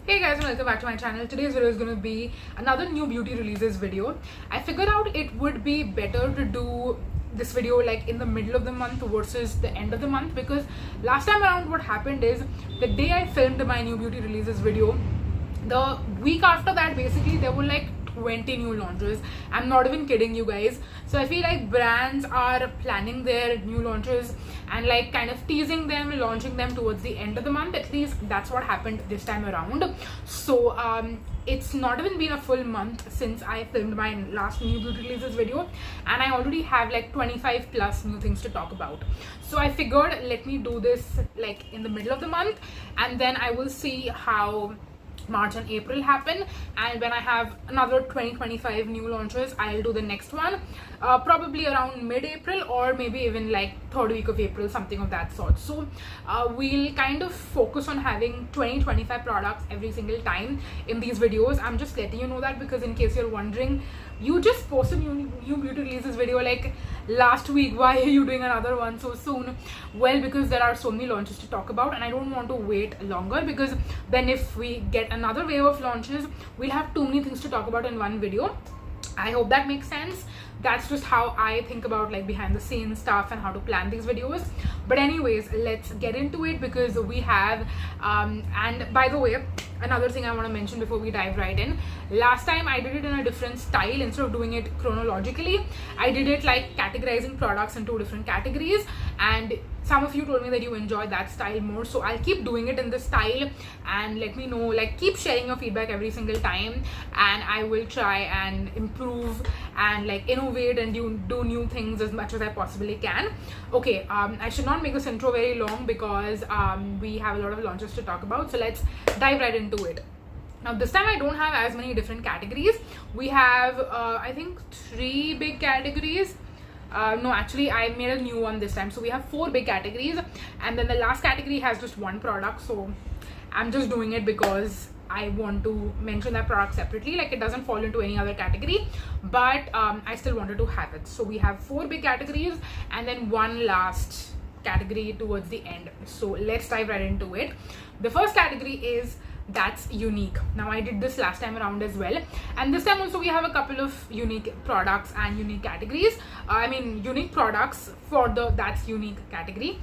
Hey guys, and welcome back to my channel. Today's video is going to be another new beauty releases video. I figured out it would be better to do this video like in the middle of the month versus the end of the month, because last time around what happened is the day I filmed my new beauty releases video, the week after that basically there were like 20 new launches. I'm not even kidding you guys. So I feel like brands are planning their new launches and like kind of teasing them, launching them towards the end of the month. At least that's what happened this time around. So it's not even been a full month since I filmed my last new beauty releases video, and I already have like 25 plus new things to talk about. So I figured let me do this like in the middle of the month, and then I will see how March and April happen, and when I have another 20-25 new launches, I'll do the next one probably around mid-April or maybe even like third week of April, something of that sort. So we'll kind of focus on having 20-25 products every single time in these videos. I'm just letting you know that because in case you're wondering, you just posted new beauty releases video like last week, why are you doing another one so soon? Well, because there are so many launches to talk about and I don't want to wait longer, because then if we get another wave of launches, we'll have too many things to talk about in one video. I hope that makes sense. That's just how I think about like behind the scenes stuff and how to plan these videos. But anyways, let's get into it, because we have and by the way, another thing I want to mention before we dive right in, last time I did it in a different style. Instead of doing it chronologically, I did it like categorizing products into different categories, and some of you told me that you enjoy that style more, so I'll keep doing it in this style. And let me know, like keep sharing your feedback every single time, and I will try and improve and like innovate and do new things as much as I possibly can. Okay, I should not make this intro very long because we have a lot of launches to talk about, so let's dive right into it. Now this time I don't have as many different categories. We have I think 3 big categories. No, actually I made a new one this time. So we have 4 big categories, and then the last category has just one product. So I'm just doing it because I want to mention that product separately, like it doesn't fall into any other category, but I still wanted to have it. So we have 4 big categories and then one last category towards the end. So let's dive right into it. The first category is that's unique. Now I did this last time around as well, and this time also we have a couple of unique products and unique categories. I mean unique products for the that's unique category.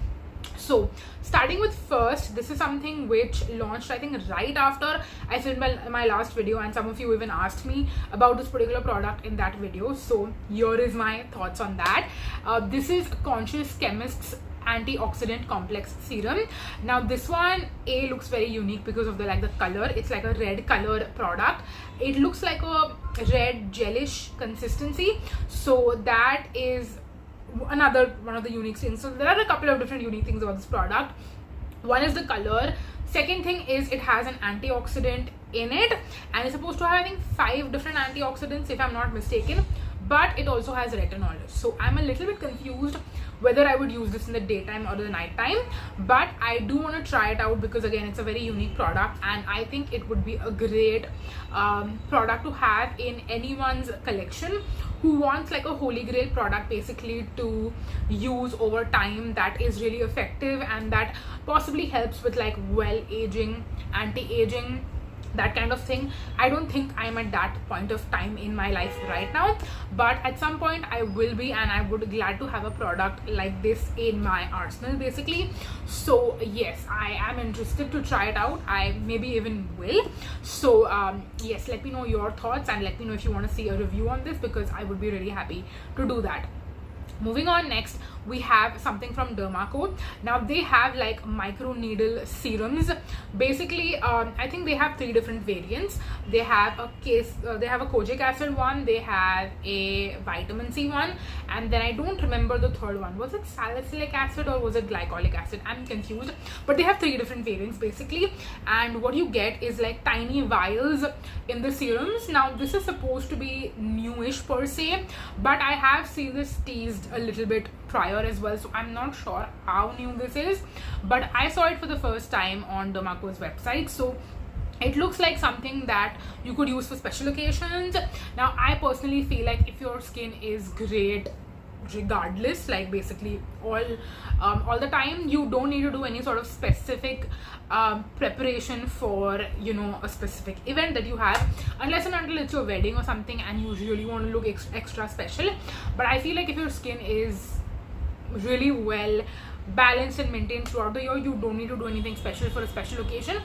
So starting with first, this is something which launched I think right after I filmed my last video, and some of you even asked me about this particular product in that video. So here is my thoughts on that. This is Conscious Chemist's Antioxidant Complex Serum. Now this one looks very unique because of the color. It's like a red colored product. It looks like a red gelish consistency, so that is another one of the unique things. So there are a couple of different unique things about this product. One is the color. Second thing is it has an antioxidant in it, and it's supposed to have I think 5 different antioxidants if I'm not mistaken, but it also has retinol. So I'm a little bit confused whether I would use this in the daytime or the nighttime, but I do want to try it out because again it's a very unique product, and I think it would be a great product to have in anyone's collection who wants like a holy grail product basically to use over time that is really effective and that possibly helps with like well aging, anti-aging, that kind of thing. I don't think I'm at that point of time in my life right now, but at some point I will be, and I would glad to have a product like this in my arsenal basically. So yes, I am interested to try it out. I maybe even will. So yes, let me know your thoughts and let me know if you want to see a review on this, because I would be really happy to do that. Moving on, next we have something from Dermaco. Now they have like microneedle serums. Basically, I think they have 3 different variants. They have a kojic acid one, they have a vitamin C one, and then I don't remember the third one. Was it salicylic acid or was it glycolic acid? I'm confused. But they have 3 different variants basically, and what you get is like tiny vials in the serums. Now this is supposed to be newish per se, but I have seen this teased a little bit prior as well, so I'm not sure how new this is, but I saw it for the first time on Dermaco's website. So it looks like something that you could use for special occasions. Now I personally feel like if your skin is great regardless, like basically all the time. You don't need to do any sort of specific preparation for, you know, a specific event that you have, unless and until it's your wedding or something and you really want to look extra special. But I feel like if your skin is really well balanced and maintained throughout the year, you don't need to do anything special for a special occasion.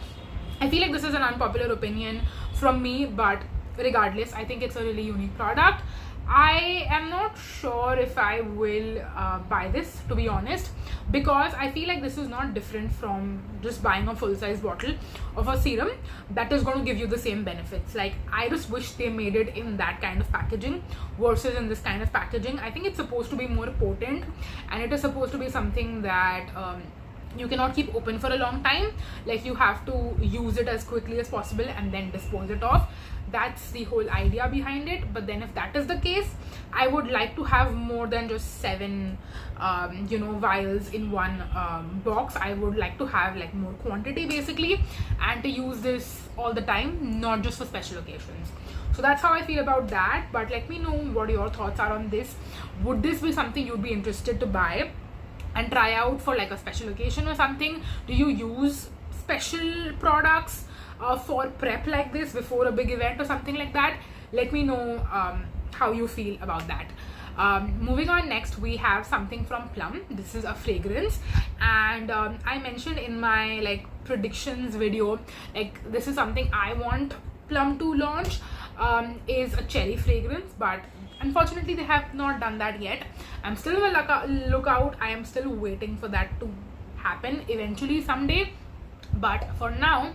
I feel like this is an unpopular opinion from me, but regardless, I think it's a really unique product. I am not sure if I will buy this, to be honest, because I feel like this is not different from just buying a full-size bottle of a serum that is going to give you the same benefits. Like, I just wish they made it in that kind of packaging versus in this kind of packaging. I think it's supposed to be more potent, and it is supposed to be something that you cannot keep open for a long time. Like, you have to use it as quickly as possible and then dispose it off. That's the whole idea behind it. But then if that is the case, I would like to have more than just 7 you know, vials in one box. I would like to have like more quantity basically, and to use this all the time, not just for special occasions. So that's how I feel about that. But let me know what your thoughts are on this. Would this be something you'd be interested to buy and try out for like a special occasion or something? Do you use special products for prep like this before a big event or something like that? Let me know how you feel about that. Moving on, next we have something from Plum. This is a fragrance, and I mentioned in my like predictions video, like this is something I want Plum to launch, is a cherry fragrance, but unfortunately they have not done that yet. I'm still on the lookout. I am still waiting for that to happen eventually someday. But for now,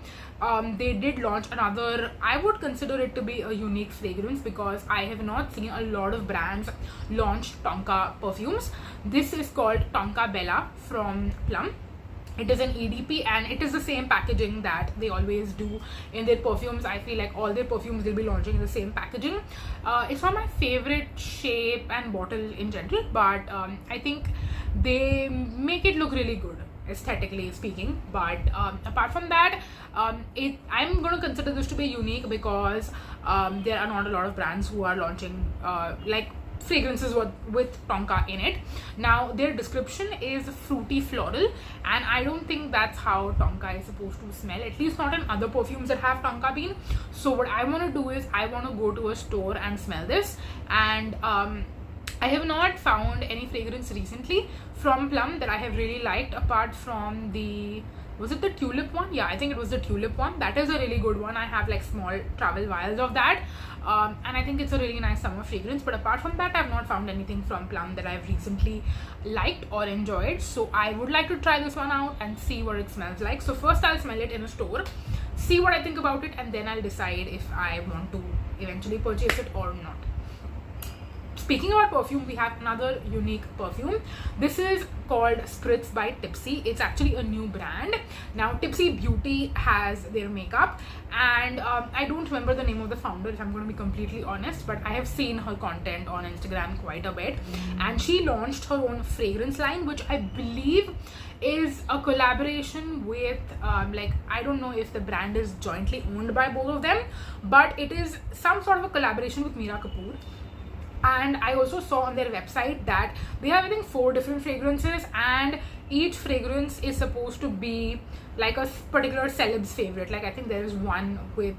they did launch another, I would consider it to be a unique fragrance, because I have not seen a lot of brands launch Tonka perfumes. This is called Tonka Bella from Plum. It is an EDP, and it is the same packaging that they always do in their perfumes. I feel like all their perfumes they'll be launching in the same packaging. It's not my favorite shape and bottle in general, but I think they make it look really good, aesthetically speaking. But apart from that, I'm going to consider this to be unique, because there are not a lot of brands who are launching like fragrances with Tonka in it. Now, their description is fruity floral, and I don't think that's how Tonka is supposed to smell, at least not in other perfumes that have Tonka bean. So what I want to do is I want to go to a store and smell this, and I have not found any fragrance recently from Plum that I have really liked, apart from the, was it the tulip one? Yeah, I think it was the tulip one. That is a really good one. I have like small travel vials of that, and I think it's a really nice summer fragrance. But apart from that, I've not found anything from Plum that I've recently liked or enjoyed. So I would like to try this one out and see what it smells like. So first I'll smell it in a store, see what I think about it, and then I'll decide if I want to eventually purchase it or not. Speaking about perfume, we have another unique perfume. This is called Spritz by Typsy. It's actually a new brand. Now, Typsy Beauty has their makeup, and I don't remember the name of the founder, if I'm going to be completely honest, but I have seen her content on Instagram quite a bit, and she launched her own fragrance line, which I believe is a collaboration with like, I don't know if the brand is jointly owned by both of them, but it is some sort of a collaboration with Meera Kapoor. And I also saw on their website that they have, I think, 4 different fragrances, and each fragrance is supposed to be like a particular celeb's favorite. Like, I think there is one with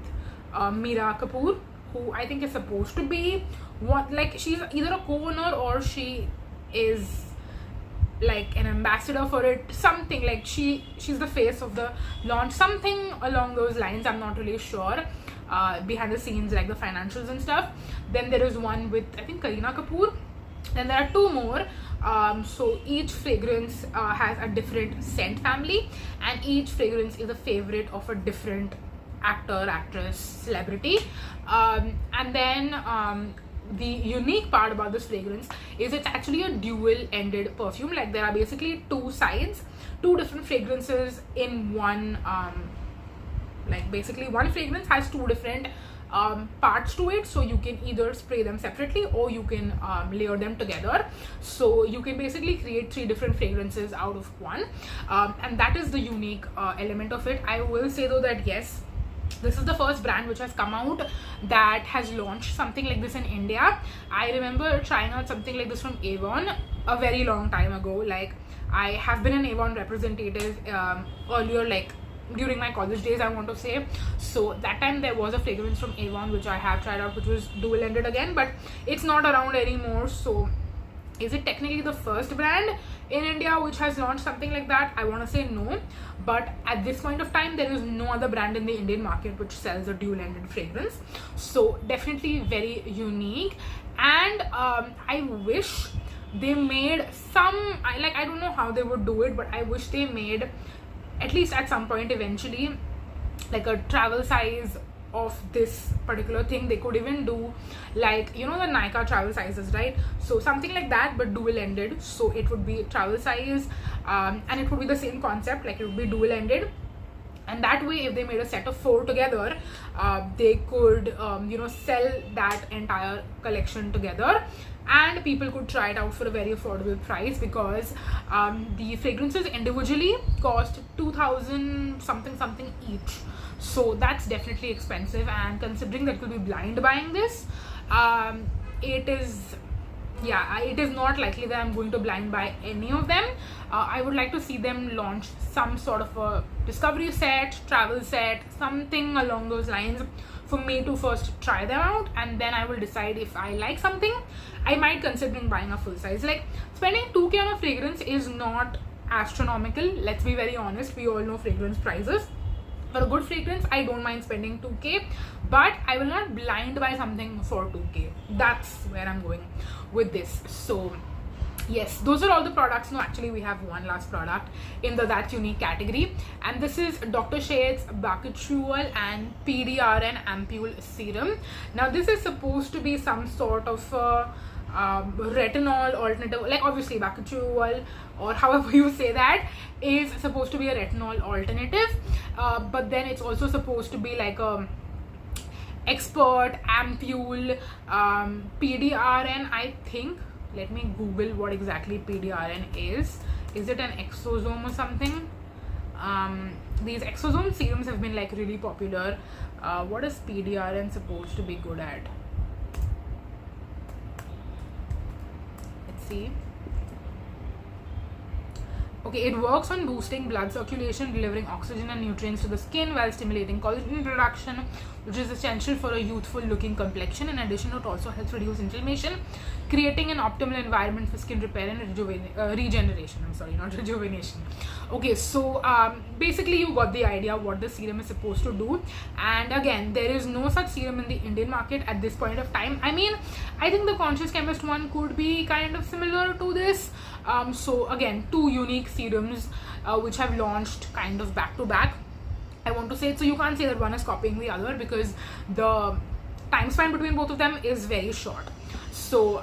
Meera Kapoor, who I think is supposed to be what, like, she's either a co-owner or she is like an ambassador for it, something like she's the face of the launch, something along those lines. I'm not really sure behind the scenes, like the financials and stuff. Then there is one with, I think, Kareena Kapoor. Then there are 2 more. So each fragrance has a different scent family, and each fragrance is a favorite of a different actor, actress, celebrity. And then the unique part about this fragrance is it's actually a dual-ended perfume. Like, there are basically 2 sides, 2 different fragrances in one. Like, basically one fragrance has 2 different parts to it, so you can either spray them separately or you can layer them together. So you can basically create 3 different fragrances out of one, and that is the unique element of it. I will say though that yes, This is the first brand which has come out that has launched something like this in India. I remember trying out something like this from Avon a very long time ago. Like, I have been an Avon representative earlier, like during my college days, I want to say. So that time there was a fragrance from Avon which I have tried out, which was dual ended again, but it's not around anymore. So is it technically the first brand in India which has launched something like that? I want to say no, but at this point of time there is no other brand in the Indian market which sells a dual ended fragrance. So definitely very unique. And I wish they made some, I don't know how they would do it, but I wish they made, at least at some point eventually, like a travel size of this particular thing. They could even do, like, you know, the Nykaa travel sizes, right? So something like that, but dual ended. So it would be travel size, and it would be the same concept, like it would be dual ended. And that way, if they made a set of 4 together, they could you know, sell that entire collection together, and people could try it out for a very affordable price, because the fragrances individually cost 2,000 something each. So that's definitely expensive, and considering that you'll be blind buying this, it is not likely that I'm going to blind buy any of them. I would like to see them launch some sort of a discovery set, travel set, something along those lines, for me to first try them out, and then I will decide if I like something. I might consider buying a full size. Like, spending 2K on a fragrance is not astronomical. Let's be very honest, we all know fragrance prices. For a good fragrance, I don't mind spending 2K, but I will not blind buy something for 2K. That's where I'm going with this. So yes, those are all the products. No, actually we have one last product in the That Unique category, and this is Dr. Sheths Bakuchiol and Pdrn Ampoule Serum. Now this is supposed to be some sort of retinol alternative. Like, obviously Bakuchiol, or however you say that, is supposed to be a retinol alternative, but then it's also supposed to be like a expert Ampoule Pdrn, I think. Let me Google what exactly Pdrn is. Is it an exosome or something? These exosome serums have been like really popular. What is Pdrn supposed to be good at? Let's see. Okay, it works on boosting blood circulation, delivering oxygen and nutrients to the skin while stimulating collagen production, which is essential for a youthful looking complexion. In addition, it also helps reduce inflammation, creating an optimal environment for skin repair and regeneration. I'm sorry, not rejuvenation. Okay, so basically you got the idea what the serum is supposed to do. And again, there is no such serum in the Indian market at this point of time. I mean, I think the Conscious Chemist one could be kind of similar to this. So again, 2 unique serums which have launched kind of back to back, I want to say. So you can't say that one is copying the other, because the time span between both of them is very short. So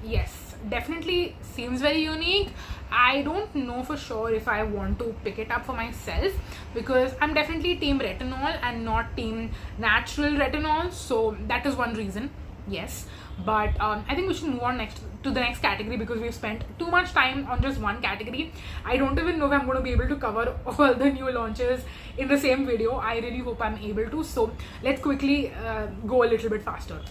yes, definitely seems very unique. I don't know for sure if I want to pick it up for myself, because I'm definitely team retinol and not team natural retinol. So that is one reason. Yes, but I think we should move on to the next category, because we've spent too much time on just one category. I don't even know if I'm going to be able to cover all the new launches in the same video. I really hope I'm able to. So let's quickly go a little bit faster.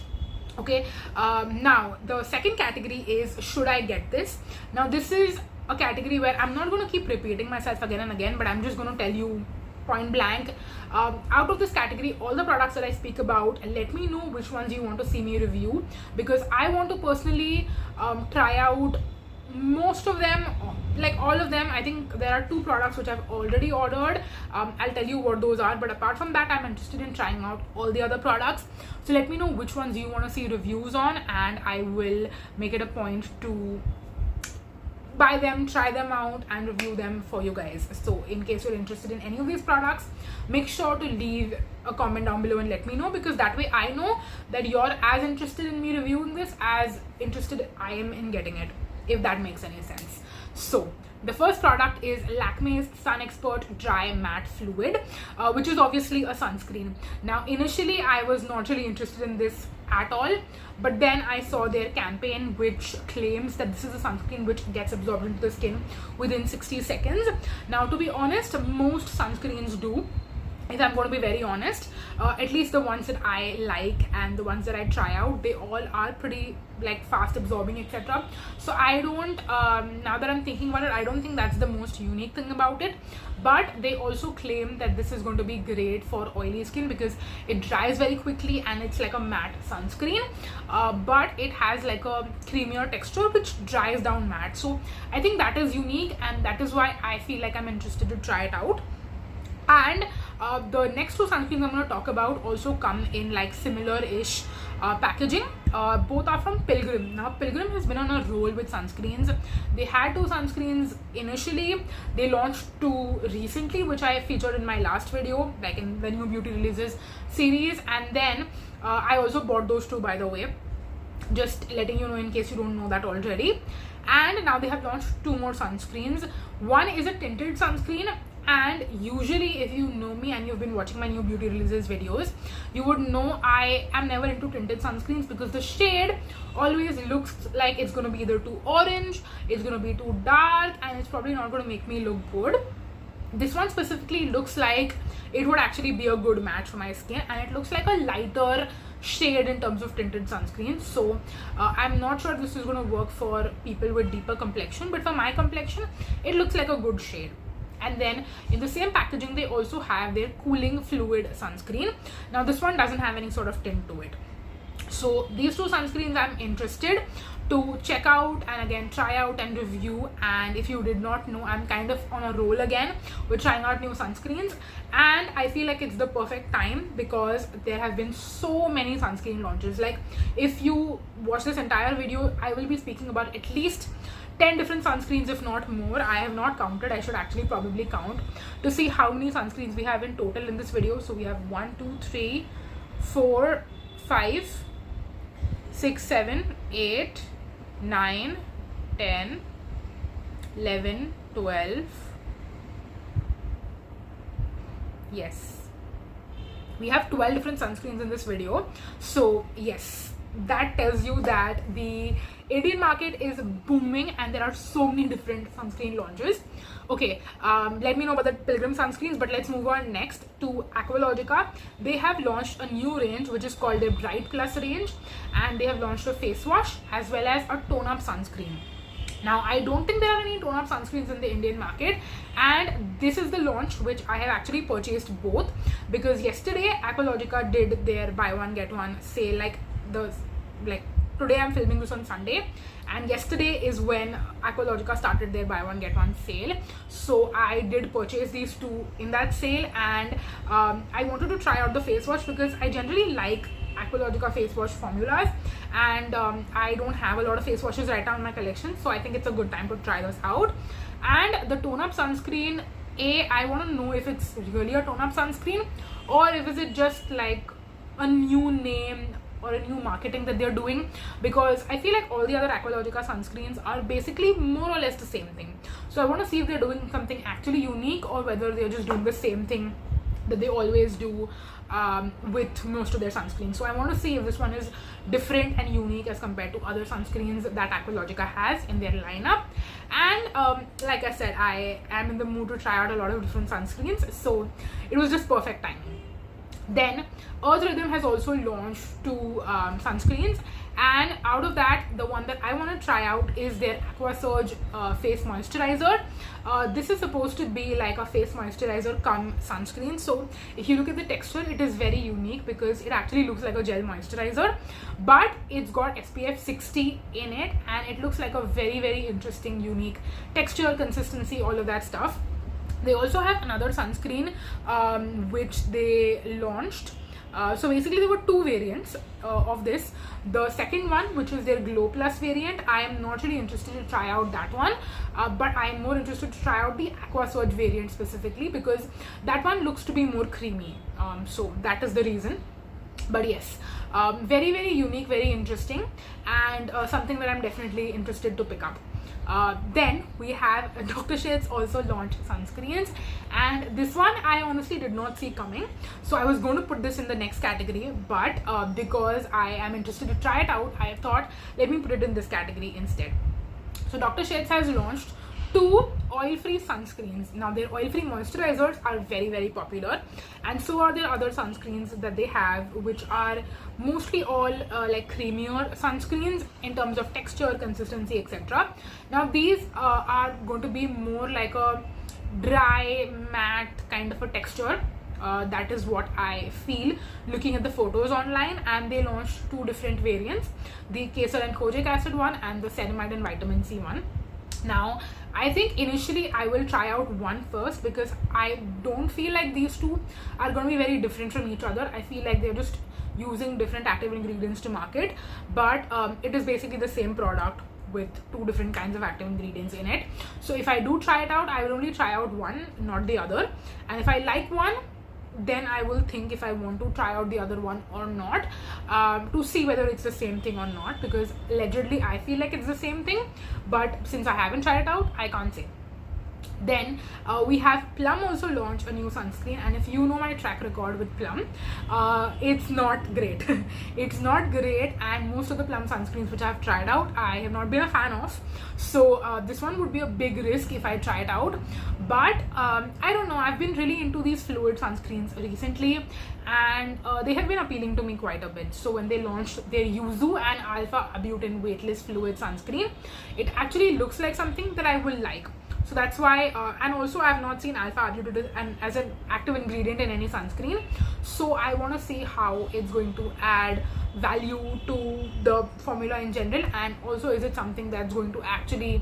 Okay, now the second category is, should I get this? Now this is a category where I'm not going to keep repeating myself again and again, but I'm just going to tell you point blank, out of this category, all the products that I speak about, let me know which ones you want to see me review, because I want to personally try out most of them, like all of them. I think there are 2 products which I've already ordered. I'll tell you what those are, but apart from that, I'm interested in trying out all the other products. So let me know which ones you want to see reviews on, and I will make it a point to buy them, try them out, and review them for you guys. So in case you're interested in any of these products, make sure to leave a comment down below and let me know, because that way I know that you're as interested in me reviewing this as interested I am in getting it, if that makes any sense. So the first product is Lakme's Sunexpert Dry Matte Fluid, which is obviously a sunscreen. Now initially I was not really interested in this at all, but then I saw their campaign which claims that this is a sunscreen which gets absorbed into the skin within 60 seconds. Now to be honest, most sunscreens do. if I'm going to be very honest. At least the ones that I like and the ones that I try out, they all are pretty like fast absorbing, etc. So I don't, now that I'm thinking about it, I don't think that's the most unique thing about it. But they also claim that this is going to be great for oily skin because it dries very quickly and it's like a matte sunscreen, but it has like a creamier texture which dries down matte. So I think that is unique, and that is why I feel like I'm interested to try it out. And the next two sunscreens I'm going to talk about also come in like similar-ish packaging. Both are from Pilgrim. Now Pilgrim has been on a roll with sunscreens. They had two sunscreens initially. They launched two recently, which I featured in my last video, like in the new beauty releases series. And then I also bought those two, by the way, just letting you know in case you don't know that already. And now they have launched two more sunscreens. One is a tinted sunscreen, and usually if you know me and you've been watching my new beauty releases videos, you would know I am never into tinted sunscreens because the shade always looks like it's going to be either too orange, it's going to be too dark, and it's probably not going to make me look good. This one specifically looks like it would actually be a good match for my skin, and it looks like a lighter shade in terms of tinted sunscreen. So I'm not sure if this is going to work for people with deeper complexion, but for my complexion it looks like a good shade. And then in the same packaging they also have their cooling fluid sunscreen. Now this one doesn't have any sort of tint to it. So these two sunscreens I'm interested to check out and again try out and review. And if you did not know, I'm kind of on a roll again with trying out new sunscreens, and I feel like it's the perfect time because there have been so many sunscreen launches. Like if you watch this entire video, I will be speaking about at least 10 different sunscreens, if not more. I have not counted. I should actually probably count to see how many sunscreens we have in total in this video. So we have 1 2 3 4 5 6 7 8 9 10 11 12. Yes, we have 12 different sunscreens in this video. So yes, that tells you that the Indian market is booming and there are so many different sunscreen launches. Okay, let me know about the Pilgrim sunscreens, but let's move on next to Aqualogica. They have launched a new range which is called the Bright Plus range, and they have launched a face wash as well as a tone up sunscreen. Now I don't think there are any tone up sunscreens in the Indian market, and this is the launch which I have actually purchased both because yesterday Aqualogica did their buy one get one sale. Today I'm filming this on Sunday, and yesterday is when Aqualogica started their buy one get one sale. So I did purchase these two in that sale, and I wanted to try out the face wash because I generally like Aqualogica face wash formulas, and I don't have a lot of face washes right now in my collection, so I think it's a good time to try this out. And the tone up sunscreen, I want to know if it's really a tone up sunscreen or if is it just like a new name or a new marketing that they're doing, because I feel like all the other Aqualogica sunscreens are basically more or less the same thing. So I want to see if they're doing something actually unique or whether they're just doing the same thing that they always do with most of their sunscreens. So I want to see if this one is different and unique as compared to other sunscreens that Aqualogica has in their lineup. And like I said, I am in the mood to try out a lot of different sunscreens, so it was just perfect timing. Then Earth Rhythm has also launched two sunscreens, and out of that, the one that I want to try out is their Aqua Surge face moisturizer. This is supposed to be like a face moisturizer cum sunscreen. So if you look at the texture, it is very unique because it actually looks like a gel moisturizer, but it's got SPF 60 in it, and it looks like a very, very interesting, unique texture, consistency, all of that stuff. They also have another sunscreen which they launched. So basically there were two variants of this. The second one, which is their Glow Plus variant, I am not really interested to try out that one, but I am more interested to try out the Aqua Surge variant specifically because that one looks to be more creamy. So that is the reason. But yes, very, very unique, very interesting, and something that I'm definitely interested to pick up. Then we have Dr. Sheths also launched sunscreens, and this one I honestly did not see coming, so I was going to put this in the next category, but because I am interested to try it out, I thought let me put it in this category instead. So Dr. Sheths has launched two oil-free sunscreens. Now their oil-free moisturizers are very popular, and so are their other sunscreens that they have, which are mostly all like creamier sunscreens in terms of texture, consistency, etc. Now these are going to be more like a dry matte kind of a texture. That is what I feel looking at the photos online, and they launched two different variants, the Kesar and Kojic acid one and the Ceramide and vitamin C one. Now I think initially I will try out one first, because I don't feel like these two are going to be very different from each other. I feel like they're just using different active ingredients to market, but it is basically the same product with two different kinds of active ingredients in it. So if I do try it out, I will only try out one, not the other, and if I like one, then I will think if I want to try out the other one or not, to see whether it's the same thing or not, because allegedly I feel like it's the same thing, but since I haven't tried it out, I can't say. Then we have Plum also launched a new sunscreen, and if you know my track record with Plum, it's not great. It's not great, and most of the Plum sunscreens which I've tried out, I have not been a fan of. So this one would be a big risk if I try it out. But I don't know, I've been really into these fluid sunscreens recently, and they have been appealing to me quite a bit. So when they launched their Yuzu and Alpha Arbutin weightless fluid sunscreen, it actually looks like something that I will like. So that's why, and also I have not seen alpha arbutin as an active ingredient in any sunscreen. So I want to see how it's going to add value to the formula in general, and also is it something that's going to actually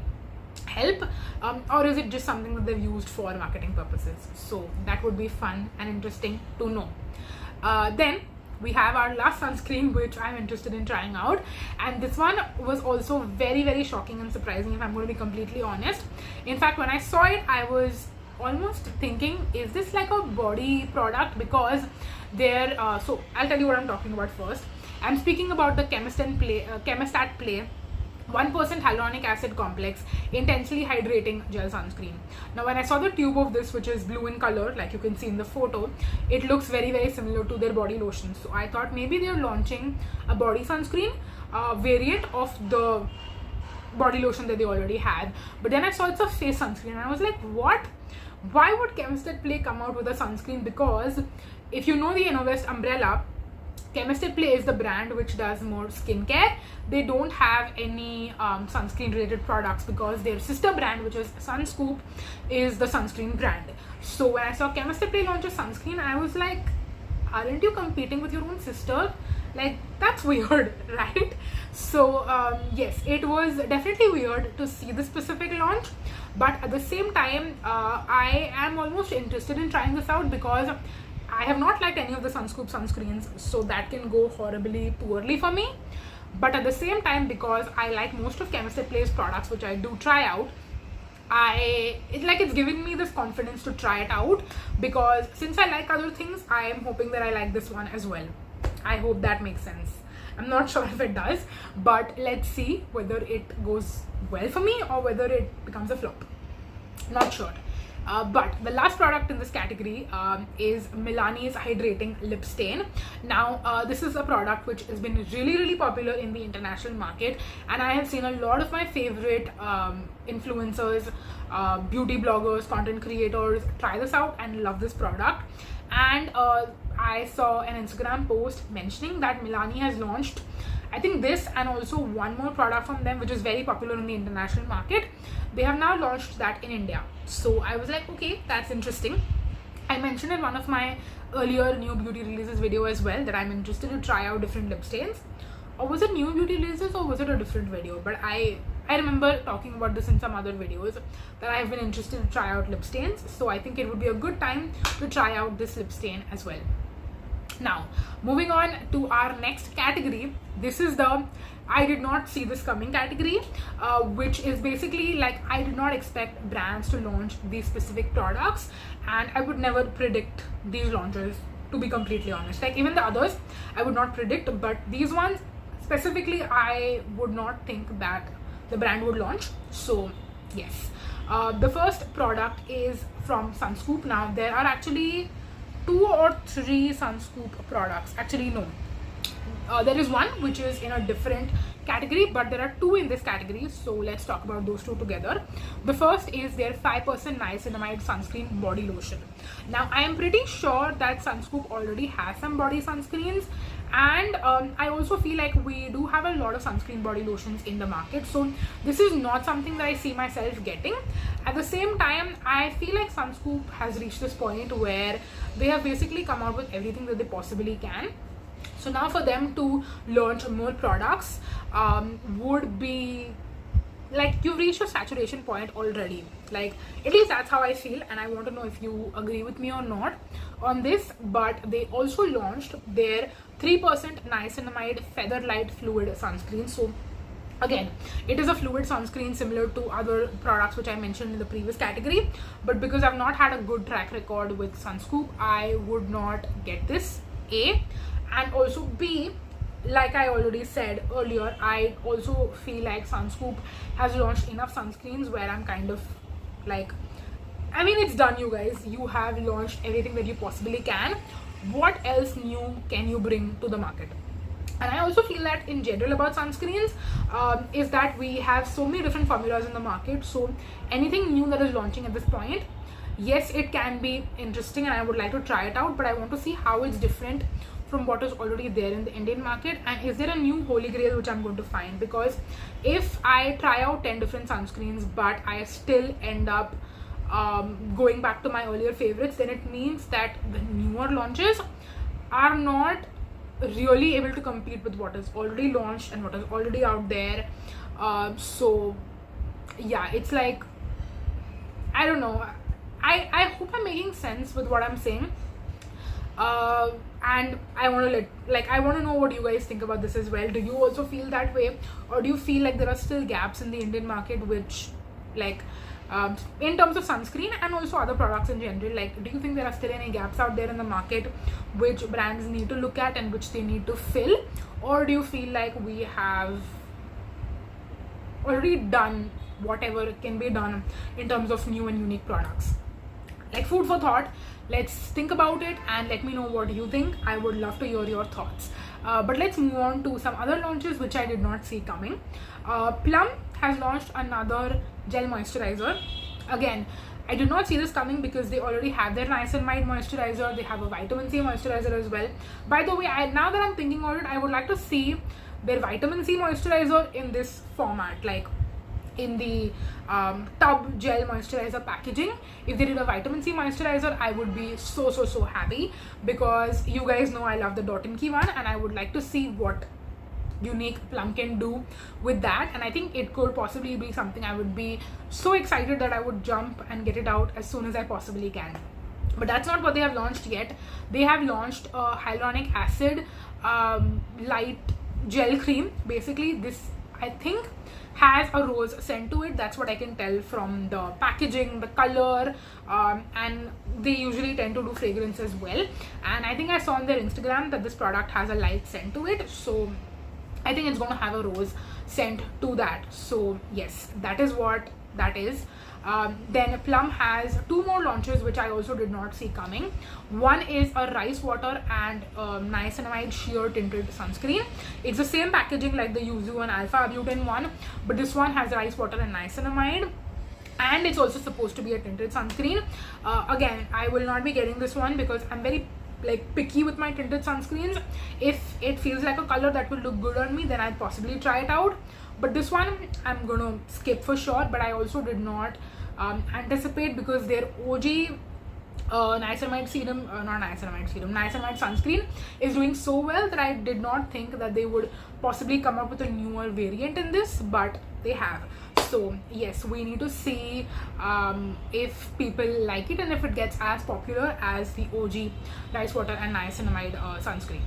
help, or is it just something that they've used for marketing purposes. So that would be fun and interesting to know. Then we have our last sunscreen, which I'm interested in trying out, and this one was also very shocking and surprising, if I'm going to be completely honest. In fact, when I saw it, I was almost thinking, is this like a body product? Because they're so I'll tell you what I'm talking about first. I'm speaking about the Chemist at Play 1% hyaluronic acid complex intensely hydrating gel sunscreen. Now when I saw the tube of this, which is blue in color like you can see in the photo, it looks very similar to their body lotion. So I thought maybe they're launching a body sunscreen variant of the body lotion that they already had. But then I saw it's a face sunscreen, and I was like, what? Why would Chemist at Play come out with a sunscreen? Because if you know the Innovest umbrella, Chemist at Play is the brand which does more skincare. They don't have any sunscreen related products, because their sister brand, which is Sunscoop, is the sunscreen brand. So when I saw Chemist at Play launch a sunscreen, I was like, aren't you competing with your own sister? Like, that's weird, right? So yes, it was definitely weird to see this specific launch, but at the same time I am almost interested in trying this out, because I have not liked any of the Sunscoop sunscreens, so that can go horribly poorly for me. But at the same time, because I like most of Chemist at Play's products, which I do try out, it's giving me this confidence to try it out, because since I like other things, I am hoping that I like this one as well. I hope that makes sense. I'm not sure if it does, but let's see whether it goes well for me or whether it becomes a flop. Not sure. But the last product in this category is Milani's Hydrating Lip Stain. Now this is a product which has been really popular in the international market, and I have seen a lot of my favorite influencers, beauty bloggers, content creators try this out and love this product. And I saw an Instagram post mentioning that Milani has launched, I think, this and also one more product from them which is very popular in the international market. They have now launched that in India. So I was like, okay, that's interesting. I mentioned in one of my earlier new beauty releases video as well that I'm interested to try out different lip stains. Or was it new beauty releases or was it a different video? But I remember talking about this in some other videos, that I've been interested to try out lip stains. So I think it would be a good time to try out this lip stain as well. Now, moving on to our next category. This is the I did not see this coming category, which is basically like I did not expect brands to launch these specific products, and I would never predict these launches, to be completely honest. Like even the others I would not predict, but these ones specifically I would not think that the brand would launch. So yes, the first product is from Sunscoop. Now there are actually 2 or 3 Sunscoop products, actually no, There is one which is in a different category, but there are two in this category, so let's talk about those two together. The first is their 5% niacinamide sunscreen body lotion. Now I am pretty sure that Sunscoop already has some body sunscreens, and I also feel like we do have a lot of sunscreen body lotions in the market, so this is not something that I see myself getting. At the same time, I feel like Sunscoop has reached this point where they have basically come out with everything that they possibly can. So now for them to launch more products would be like, you've reached a saturation point already. Like, at least that's how I feel, and I want to know if you agree with me or not on this. But they also launched their 3% niacinamide feather light fluid sunscreen. So again, it is a fluid sunscreen similar to other products which I mentioned in the previous category, but because I've not had a good track record with Sunscoop, I would not get this, A. And also B, like I already said earlier, I also feel like Sunscoop has launched enough sunscreens where I'm kind of like, I mean, it's done, you guys. You have launched everything that you possibly can. What else new can you bring to the market? And I also feel that in general about sunscreens is that we have so many different formulas in the market. So anything new that is launching at this point, yes, it can be interesting and I would like to try it out, but I want to see how it's different from what is already there in the Indian market, and is there a new holy grail which I'm going to find? Because if I try out 10 different sunscreens but I still end up going back to my earlier favorites, then it means that the newer launches are not really able to compete with what is already launched and what is already out there. So yeah, it's like, I don't know, I hope I'm making sense with what I'm saying. And I want to know what you guys think about this as well. Do you also feel that way, or do you feel like there are still gaps in the Indian market which, like, in terms of sunscreen and also other products in general, like, do you think there are still any gaps out there in the market which brands need to look at and which they need to fill, or do you feel like we have already done whatever can be done in terms of new and unique products? Like, food for thought. Let's think about it and let me know what you think. I would love to hear your thoughts. But let's move on to some other launches which I did not see coming. Plum has launched another gel moisturizer. Again, I did not see this coming because they already have their niacinamide moisturizer. They have a vitamin C moisturizer as well. By the way, now that I'm thinking about it, I would like to see their vitamin C moisturizer in this format, like in the tub gel moisturizer packaging. If they did a vitamin C moisturizer, I would be so happy, because you guys know I love the Dot & Key one, and I would like to see what unique Plum can do with that. And I think it could possibly be something I would be so excited that I would jump and get it out as soon as I possibly can. But that's not what they have launched yet. They have launched a hyaluronic acid light gel cream. Basically, this, I think, has a rose scent to it. That's what I can tell from the packaging, the color, and they usually tend to do fragrance as well. And I think I saw on their Instagram that this product has a light scent to it, so I think it's going to have a rose scent to that. So yes, that is what that is. Then Plum has two more launches which I also did not see coming. One is a rice water and niacinamide sheer tinted sunscreen. It's the same packaging like the Yuzu and Alpha Arbutin one, but this one has rice water and niacinamide, and it's also supposed to be a tinted sunscreen. Again, I will not be getting this one because I'm very picky with my tinted sunscreens. If it feels like a color that will look good on me, then I'll possibly try it out. But this one I'm gonna skip for sure. But I also did not anticipate, because their OG niacinamide sunscreen is doing so well that I did not think that they would possibly come up with a newer variant in this, but they have. So yes, we need to see if people like it and if it gets as popular as the OG rice water and niacinamide sunscreen.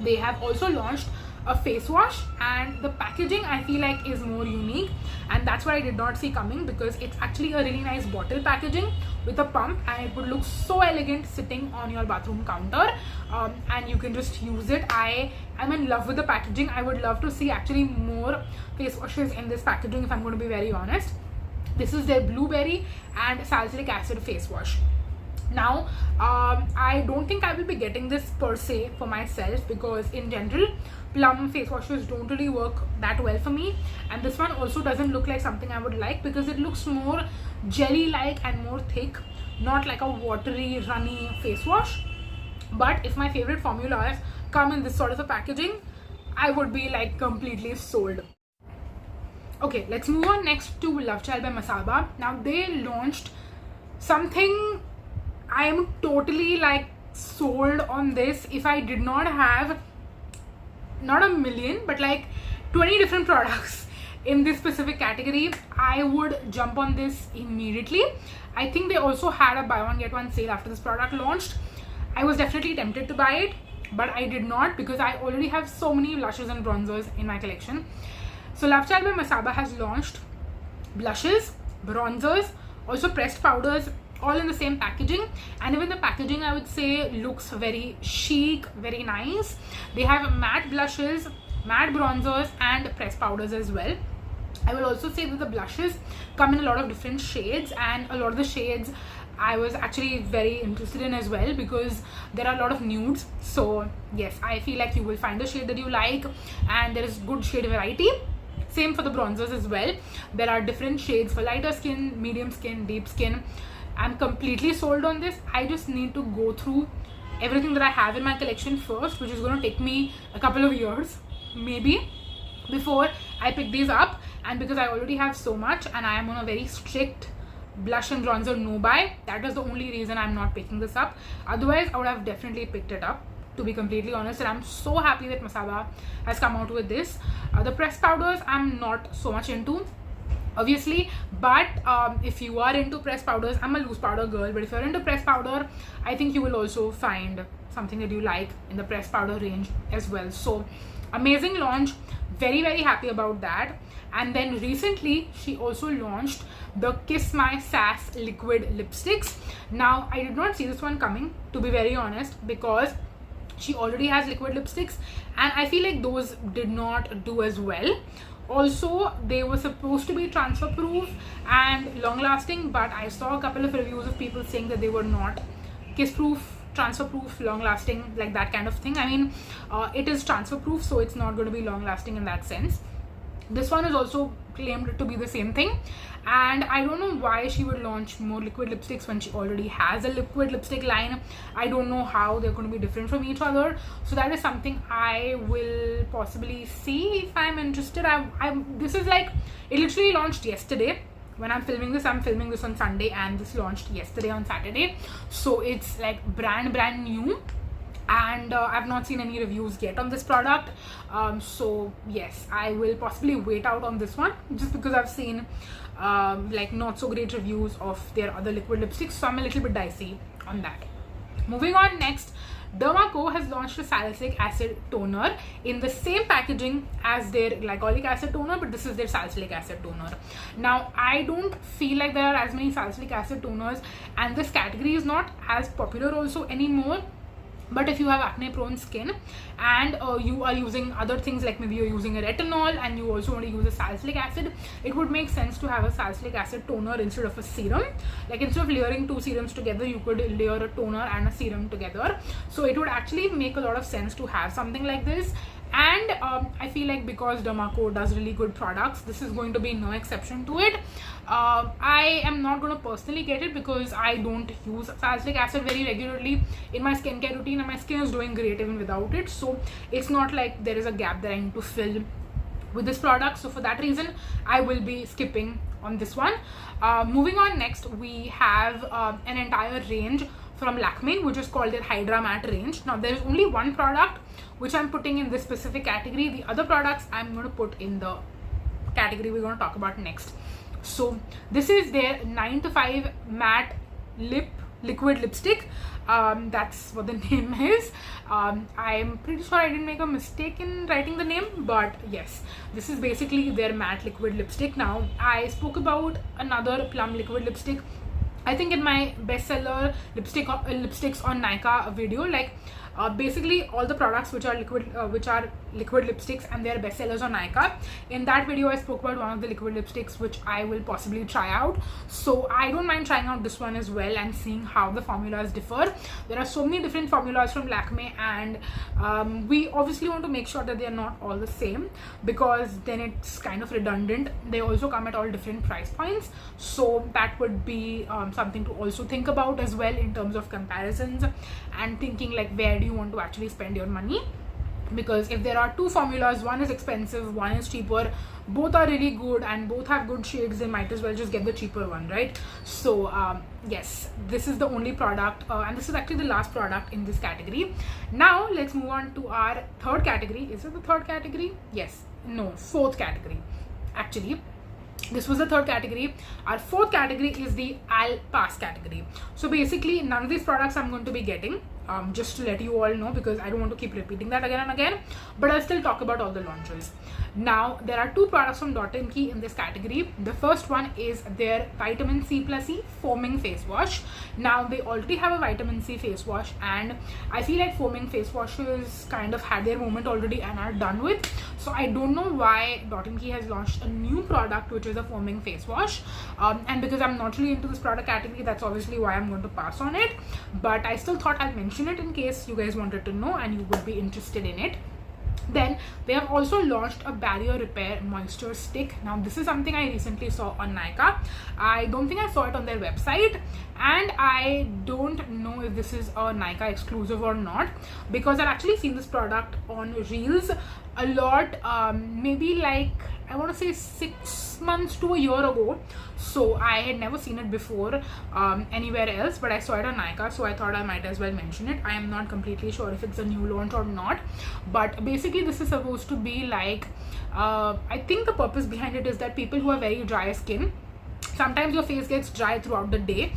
They have also launched a face wash, and the packaging I feel like is more unique, and that's what I did not see coming, because it's actually a really nice bottle packaging with a pump, and it would look so elegant sitting on your bathroom counter, and you can just use it. I am in love with the packaging. I would love to see actually more face washes in this packaging, if I'm going to be very honest. This is their blueberry and salicylic acid face wash. Now I don't think I will be getting this per se for myself, because in general Plum face washes don't really work that well for me, and this one also doesn't look like something I would like, because it looks more jelly like and more thick, not like a watery runny face wash. But if my favorite formulas come in this sort of a packaging, I would be like completely sold. Okay, let's move on next to Love Child by Masaba. Now they launched something I am totally like sold on this. If I did not have not a million but like 20 different products in this specific category, I would jump on this immediately. I think they also had a buy one get one sale after this product launched. I was definitely tempted to buy it, but I did not, because I already have so many blushes and bronzers in my collection. So Love Child by Masaba has launched blushes, bronzers, also pressed powders, all in the same packaging. And even the packaging, I would say, looks very chic, very nice. They have matte blushes, matte bronzers and pressed powders as well. I will also say that the blushes come in a lot of different shades, and a lot of the shades I was actually very interested in as well, because there are a lot of nudes. So yes, I feel like you will find a shade that you like, and there is good shade variety. Same for the bronzers as well. There are different shades for lighter skin, medium skin, deep skin. I'm completely sold on this. I just need to go through everything that I have in my collection first, which is going to take me a couple of years maybe before I pick these up. And because I already have so much and I am on a very strict blush and bronzer no buy, that is the only reason I'm not picking this up. Otherwise I would have definitely picked it up, to be completely honest. And I'm so happy that Masaba has come out with this. The pressed powders I'm not so much into, obviously, but if you are into pressed powders, I'm a loose powder girl, but if you're into pressed powder, I think you will also find something that you like in the pressed powder range as well. So amazing launch, very very happy about that. And then recently she also launched the Kiss My Sass liquid lipsticks. Now I did not see this one coming, to be very honest, because she already has liquid lipsticks and I feel like those did not do as well. Also, they were supposed to be transfer proof and long lasting, but I saw a couple of reviews of people saying that they were not kiss proof, transfer proof, long lasting, like that kind of thing. I mean, it is transfer proof, so it's not going to be long lasting in that sense. This one is also claimed to be the same thing, and I don't know why she would launch more liquid lipsticks when she already has a liquid lipstick line. I don't know how they're going to be different from each other, so that is something I will possibly see if I'm interested. This is like, it literally launched yesterday. When I'm filming this on Sunday, and this launched yesterday on Saturday, so it's like brand new. And I've not seen any reviews yet on this product, so yes, I will possibly wait out on this one, just because I've seen like not so great reviews of their other liquid lipsticks, so I'm a little bit dicey on that. Moving on, next, Dermaco has launched a salicylic acid toner in the same packaging as their glycolic acid toner, but this is their salicylic acid toner. Now I don't feel like there are as many salicylic acid toners, and this category is not as popular also anymore. But if you have acne prone skin and you are using other things, like maybe you're using a retinol and you also want to use a salicylic acid, it would make sense to have a salicylic acid toner instead of a serum. Like, instead of layering two serums together, you could layer a toner and a serum together. So it would actually make a lot of sense to have something like this. And I feel like because Dermaco does really good products, this is going to be no exception to it. I am not going to personally get it because I don't use salicylic acid very regularly in my skincare routine, and my skin is doing great even without it. So it's not like there is a gap that I need to fill with this product. So for that reason, I will be skipping on this one. Moving on, next we have an entire range from Lakme, which is called their Hydra Matte range. Now there is only one product which I'm putting in this specific category. The other products I'm going to put in the category we're going to talk about next. So this is their 9 to 5 matte liquid lipstick. That's what the name is. I'm pretty sure I didn't make a mistake in writing the name, but yes, this is basically their matte liquid lipstick. Now I spoke about another Plum liquid lipstick, I think, in my bestseller lipsticks on Nykaa video. Like, basically all the products which are liquid lipsticks, and they're bestsellers on Nykaa. In that video I spoke about one of the liquid lipsticks which I will possibly try out, so I don't mind trying out this one as well and seeing how the formulas differ. There are so many different formulas from Lakme, and we obviously want to make sure that they are not all the same, because then it's kind of redundant. They also come at all different price points, so that would be something to also think about as well in terms of comparisons and thinking like where do you want to actually spend your money. Because if there are two formulas, one is expensive, one is cheaper, both are really good and both have good shades, they might as well just get the cheaper one, right? So yes, this is the only product, and this is actually the last product in this category. Now let's move on to our third category. Is it the third category? Yes, no, fourth category actually. This was the third category. Our fourth category is the I'll pass category. So basically none of these products I'm going to be getting, just to let you all know, because I don't want to keep repeating that again and again, but I'll still talk about all the launches. Now there are two products from Pdrn in this category. The first one is their vitamin C plus E foaming face wash. Now they already have a vitamin C face wash, and I feel like foaming face washes kind of had their moment already and are done with. So I don't know why Pdrn has launched a new product which is a foaming face wash, and because I'm not really into this product category, that's obviously why I'm going to pass on it, but I still thought I'll mention it in case you guys wanted to know and you would be interested in it. Then they have also launched a barrier repair moisture stick. Now this is something I recently saw on Nykaa. I don't think I saw it on their website, and I don't know if this is a Nykaa exclusive or not, because I've actually seen this product on Reels a lot, maybe like I want to say 6 months to a year ago. So I had never seen it before anywhere else, but I saw it on Nykaa, so I thought I might as well mention it. I am not completely sure if it's a new launch or not, but basically this is supposed to be like, I think the purpose behind it is that people who have very dry skin, sometimes your face gets dry throughout the day,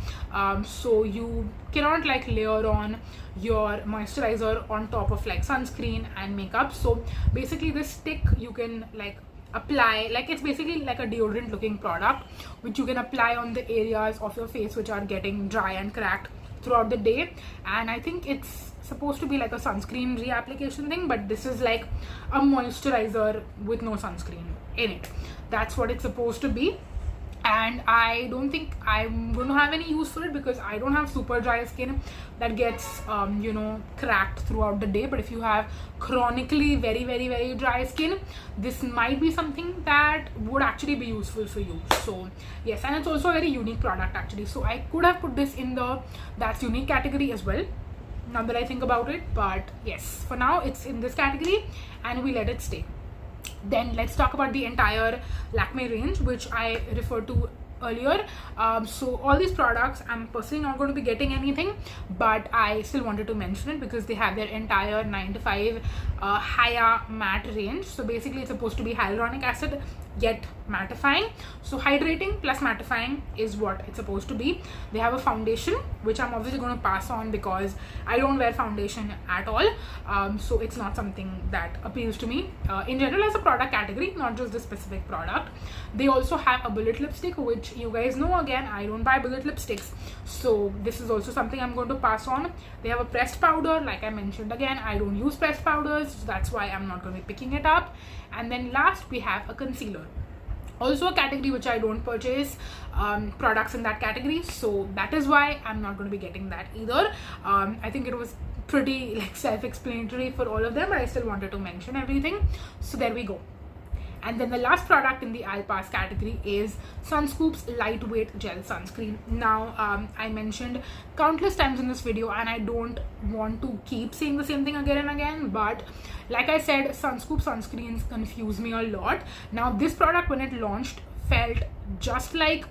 so you cannot like layer on your moisturizer on top of like sunscreen and makeup. So basically this stick you can like apply, like it's basically like a deodorant looking product which you can apply on the areas of your face which are getting dry and cracked throughout the day. And I think it's supposed to be like a sunscreen reapplication thing, but this is like a moisturizer with no sunscreen in it. That's what it's supposed to be, and I don't think I'm going to have any use for it because I don't have super dry skin that gets you know, cracked throughout the day. But if you have chronically very dry skin, this might be something that would actually be useful for you. So yes, and it's also a very unique product actually, so I could have put this in the that's unique category as well, now that I think about it. But yes, for now it's in this category and we let it stay. Then let's talk about the entire Lakme range which I referred to earlier. So all these products I'm personally not going to be getting anything, but I still wanted to mention it because they have their entire 9 to 5 Hya matte range. So basically it's supposed to be hyaluronic acid yet mattifying. So hydrating plus mattifying is what it's supposed to be. They have a foundation which I'm obviously going to pass on because I don't wear foundation at all, so it's not something that appeals to me in general as a product category, not just the specific product. They also have a bullet lipstick, which you guys know, again I don't buy bullet lipsticks, so this is also something I'm going to pass on. They have a pressed powder, like I mentioned, again I don't use pressed powders, so that's why I'm not going to be picking it up. And then last we have a concealer, also a category which I don't purchase products in that category, so that is why I'm not going to be getting that either. I think it was pretty like self-explanatory for all of them, but I still wanted to mention everything, so there we go. And then the last product in the I'll pass category is Sunscoop's lightweight gel sunscreen. Now I mentioned countless times in this video and I don't want to keep saying the same thing again and again, but like I said, Sunscoop sunscreens confuse me a lot. Now this product when it launched felt just like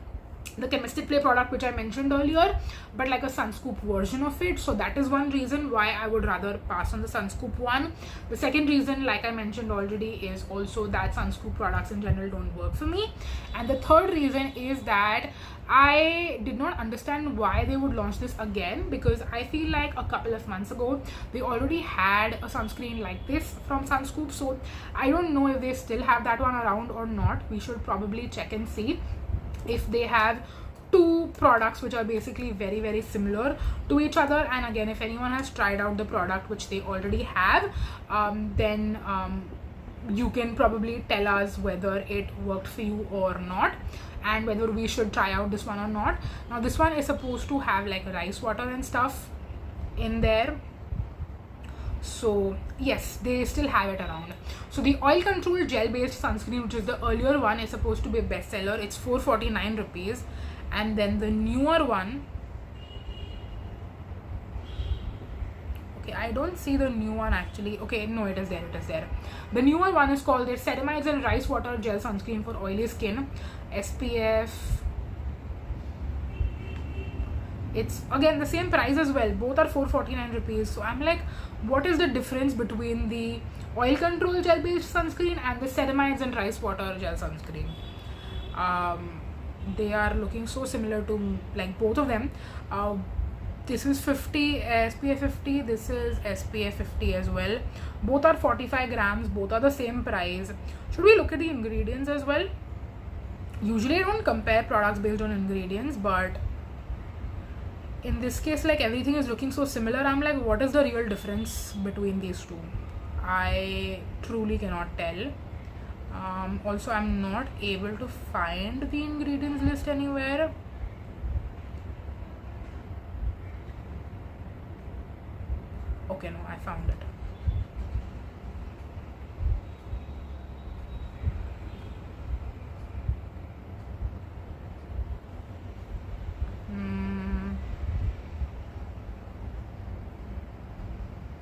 the Chemist Play product which I mentioned earlier, but like a Sunscoop version of it. So that is one reason why I would rather pass on the Sunscoop one. The second reason, like I mentioned already, is also that Sunscoop products in general don't work for me. And the third reason is that I did not understand why they would launch this again, because I feel like a couple of months ago they already had a sunscreen like this from Sunscoop. So I don't know if they still have that one around or not. We should probably check and see if they have two products which are basically very, very similar to each other. And again, if anyone has tried out the product which they already have, then you can probably tell us whether it worked for you or not, and whether we should try out this one or not. Now this one is supposed to have like rice water and stuff in there, so yes, they still have it around. So the oil control gel based sunscreen, which is the earlier one, is supposed to be a bestseller. It's 449 rupees. And then the newer one, okay, I don't see the new one actually. Okay, no, it is there, it is there. The newer one is called the Ceramide and Rice Water Gel Sunscreen for Oily Skin. SPF, it's again the same price as well. Both are 449 rupees. So I'm like, what is the difference between the oil control gel based sunscreen and the Ceramides and Rice Water Gel Sunscreen? They are looking so similar to like both of them. This is 50 SPF 50, this is SPF 50 as well. Both are 45 grams, both are the same price. Should we look at the ingredients as well? Usually I don't compare products based on ingredients, but in this case, like everything is looking so similar, I'm like, what is the real difference between these two? I truly cannot tell. Also, I'm not able to find the ingredients list anywhere. Okay, no, I found it.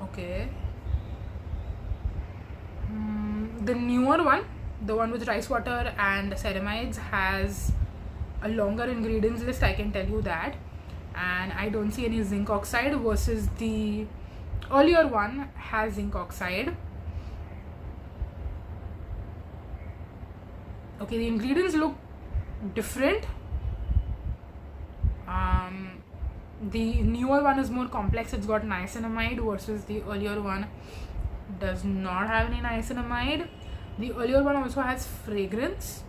Okay. The newer one, the one with rice water and ceramides, has a longer ingredients list, I can tell you that. And I don't see any zinc oxide, versus the earlier one has zinc oxide. Okay, the ingredients look different. The newer one is more complex. It's got niacinamide, versus the earlier one does not have any niacinamide. The earlier one also has fragrance,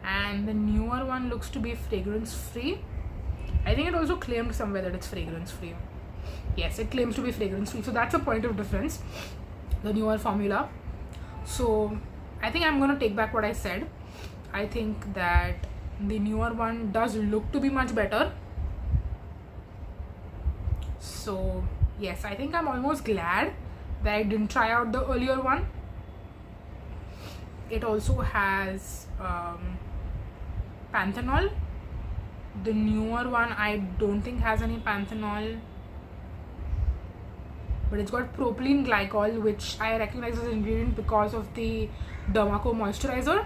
and the newer one looks to be fragrance free. I think it also claimed somewhere that it's fragrance free. Yes, it claims to be fragrance free, so that's a point of difference, the newer formula. So I think I'm gonna take back what I said. I think that the newer one does look to be much better. So yes, I think I'm almost glad that I didn't try out the earlier one. It also has panthenol. The newer one I don't think has any panthenol, but it's got propylene glycol, which I recognize as an ingredient because of the Dermaco moisturizer.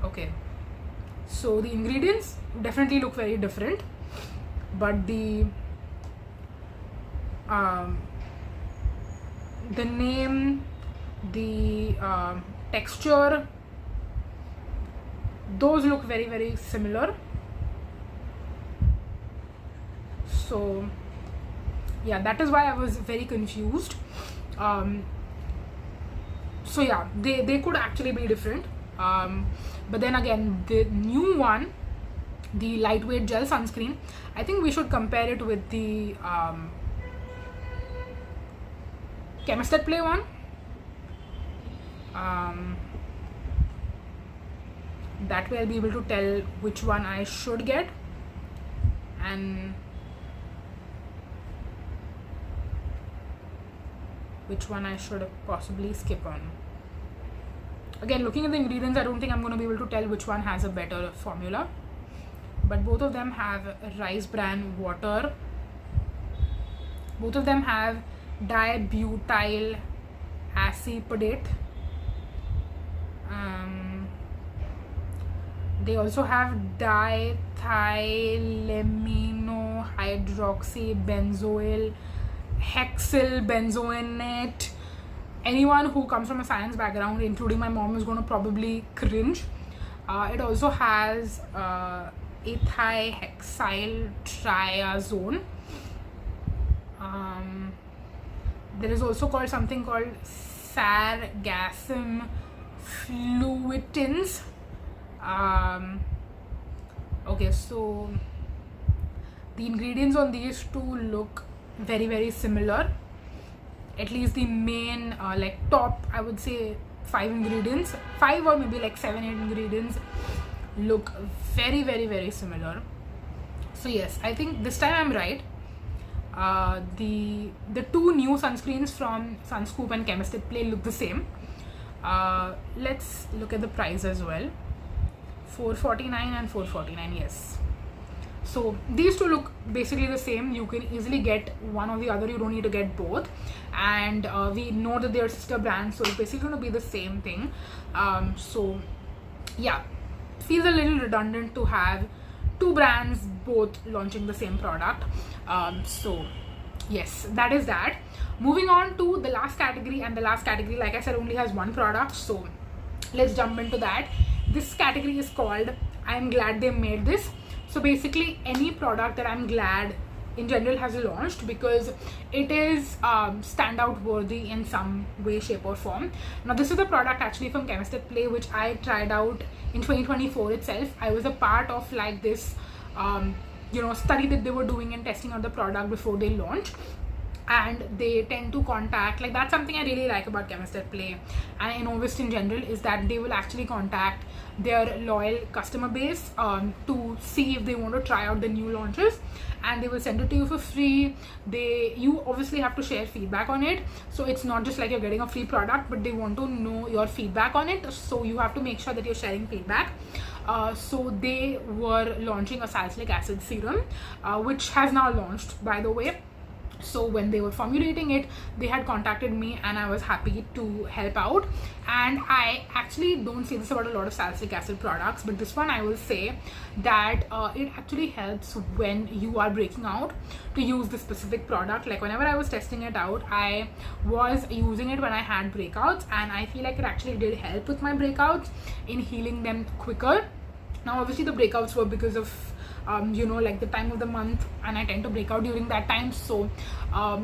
Okay, so the ingredients definitely look very different, but the name, the texture, those look very, very similar. So yeah, that is why I was very confused. So yeah, they could actually be different. But then again, the new one, the lightweight gel sunscreen, I think we should compare it with the Chemist at Play one. That way I'll be able to tell which one I should get and which one I should possibly skip on. Again, looking at the ingredients, I don't think I'm going to be able to tell which one has a better formula, but both of them have rice bran water. Both of them have dibutyl acetate. They also have dithylaminohydroxybenzoyl hexylbenzoate. Anyone who comes from a science background, including my mom, is going to probably cringe. It also has ethihexyltriazone. There is also something called sargassum fluitins. Okay, so the ingredients on these two look very similar. At least the main like top, I would say 5 ingredients, 5 or maybe like 7-8 ingredients look very similar. So yes, I think this time I'm right. The two new sunscreens from Sunscoop and Chemist Play look the same. Let's look at the price as well. $4.49 and $4.49. Yes, so these two look basically the same. You can easily get one or the other, you don't need to get both. And we know that they're sister brands, so it's basically going to be the same thing. So yeah, feels a little redundant to have two brands both launching the same product. So yes, that is that. Moving on to the last category, and the last category, like I said, only has one product, so let's jump into that. This category is called I'm glad they made this. So basically any product that I'm glad in general has launched, because it is standout worthy in some way, shape or form. Now this is a product actually from Chemist Play, which I tried out in 2024 itself. I was a part of like this study that they were doing and testing out the product before they launched. And they tend to contact, like, that's something I really like about Chemist Play and Innovist in general, is that they will actually contact their loyal customer base to see if they want to try out the new launches, and they will send it to you for free. You obviously have to share feedback on it, so it's not just like you're getting a free product, but they want to know your feedback on it, so you have to make sure that you're sharing feedback. So they were launching a salicylic acid serum, which has now launched, by the way. So when they were formulating it, they had contacted me and I was happy to help out. And I actually don't say this about a lot of salicylic acid products, but this one I will say that it actually helps when you are breaking out to use this specific product. Like whenever I was testing it out, I was using it when I had breakouts, and I feel like it actually did help with my breakouts in healing them quicker. Now obviously the breakouts were because of like the time of the month, and I tend to break out during that time. So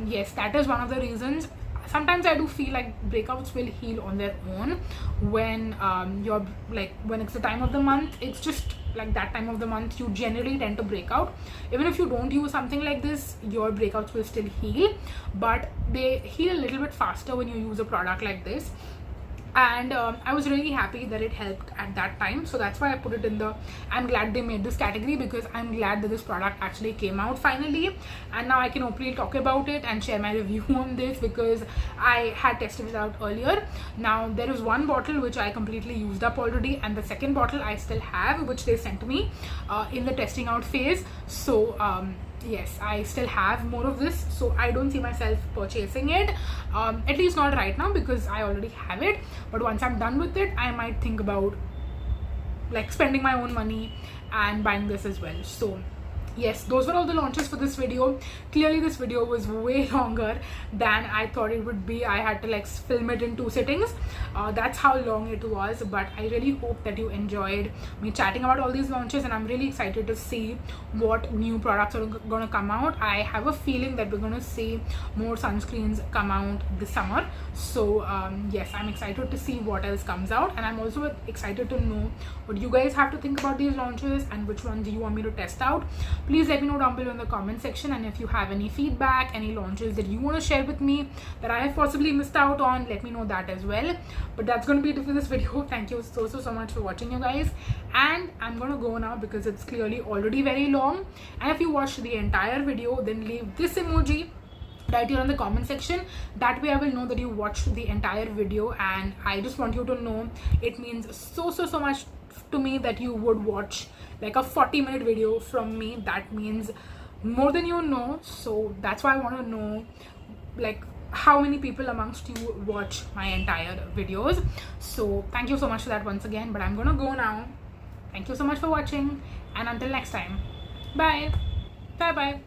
yes, that is one of the reasons. Sometimes I do feel like breakouts will heal on their own when you're like, when it's the time of the month, it's just like that time of the month you generally tend to break out. Even if you don't use something like this, your breakouts will still heal, but they heal a little bit faster when you use a product like this. And I was really happy that it helped at that time, so that's why I put it in the I'm glad they made this category, because I'm glad that this product actually came out finally, and now I can openly talk about it and share my review on this, because I had tested it out earlier. Now there is one bottle which I completely used up already, and the second bottle I still have, which they sent me in the testing out phase. So yes, I still have more of this, so I don't see myself purchasing it, at least not right now, because I already have it. But once I'm done with it, I might think about like spending my own money and buying this as well. So yes, those were all the launches for this video. Clearly this video was way longer than I thought it would be. I had to like film it in 2 sittings. That's how long it was, but I really hope that you enjoyed me chatting about all these launches, and I'm really excited to see what new products are going to come out. I have a feeling that we're going to see more sunscreens come out this summer. So yes, I'm excited to see what else comes out, and I'm also excited to know what you guys have to think about these launches and which ones you want me to test out. Please let me know down below in the comment section, and if you have any feedback, any launches that you want to share with me that I have possibly missed out on, let me know that as well. But that's going to be it for this video. Thank you so much for watching, you guys, and I'm going to go now because it's clearly already very long. And if you watched the entire video, then leave this emoji right here in the comment section. That way I will know that you watched the entire video, and I just want you to know it means so much to me that you would watch like a 40-minute video from me. That means more than you know, so that's why I want to know like how many people amongst you watch my entire videos. So thank you so much for that once again, but I'm gonna go now. Thank you so much for watching, and until next time, bye bye.